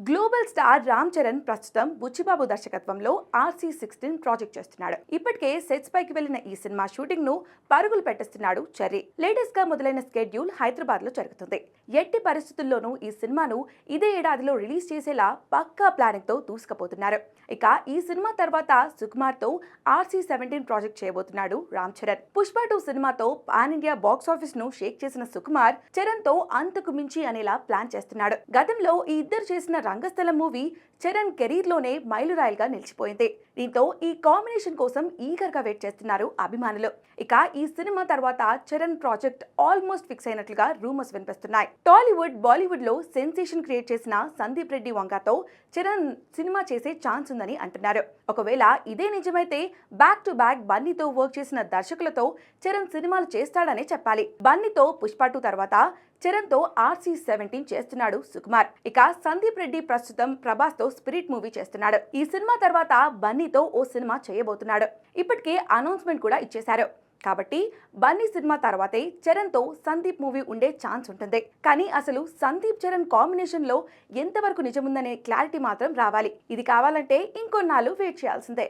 Global star Ram Charan ప్రస్తుతం బుచ్చిబాబు దర్శకత్వంలో RC16 project చేస్తున్నాడు. ఇప్పటికే సెట్స్ పైకి వెళ్లిన ఈ సినిమా షూటింగ్ ను పరుగులు పెట్టిస్తున్నాడు చెర్రీ. లేటెస్ట్ గా మొదలైన స్కెడ్యూల్ హైదరాబాద్ లో జరుగుతుంది. ఎట్టి పరిస్థితుల్లోనూ ఈ సినిమాను ఇదే ఏడాదిలో రిలీజ్ చేసేలా పక్కా ప్లానింగ్ తో దూసుకుపోతున్నారు. ఇక ఈ సినిమా తర్వాత సుకుమార్ తో RC17 ప్రాజెక్ట్ చేయబోతున్నాడు రామ్ చరణ్. పుష్ప 2 సినిమాతో పాన్ ఇండియా బాక్స్ ఆఫీస్ ను షేక్ చేసిన సుకుమార్ చరణ్ తో అంతకు మించి అనేలా ప్లాన్ చేస్తున్నాడు. గతంలో ఈ ఇద్దరు చేసిన రంగస్థలం మూవీ చరణ్ కెరీర్ లోనే మైలురాయిగా నిలిచిపోయింది. దీంతో ఈ కాంబినేషన్ కోసం ఈగర్ గా వెయిట్ చేస్తున్నారు అభిమానులు. ఇక ఈ సినిమా తర్వాత చరణ్ ప్రాజెక్ట్ ఆల్మోస్ట్ ఫిక్స్ అయినట్లుగా రూమర్స్ వినిపిస్తున్నాయి. టాలీవుడ్, బాలీవుడ్ లో సెన్సేషన్ క్రియేట్ చేసిన సందీప్ రెడ్డి వంగతో చరణ్ సినిమా చేసే ఛాన్స్ ఉందని అంటున్నారు. ఒకవేళ ఇదే నిజమైతే బ్యాక్ టు బ్యాక్ బన్నీతో వర్క్ చేసిన దర్శకులతో చరణ్ సినిమాలు చేస్తాడనే చెప్పాలి. బన్నీతో పుష్ప 2 తర్వాత చరణ్ తో RC17 చేస్తున్నాడు సుకుమార్. ఇక సందీప్ రెడ్డి ప్రస్తుతం ప్రభాస్ తో స్పిరిట్ మూవీ చేస్తున్నాడు. ఈ సినిమా తర్వాత బన్నీతో ఓ సినిమా చేయబోతున్నాడు. ఇప్పటికే అనౌన్స్మెంట్ కూడా ఇచ్చేశారు. కాబట్టి బన్నీ సినిమా తర్వాతే చరణ్ తో సందీప్ మూవీ ఉండే ఛాన్స్ ఉంటుంది. కానీ అసలు సందీప్ చరణ్ కాంబినేషన్ లో ఎంతవరకు నిజముందనే క్లారిటీ మాత్రం రావాలి. ఇది కావాలంటే ఇంకొన్నాళ్ళు వెయిట్ చేయాల్సిందే.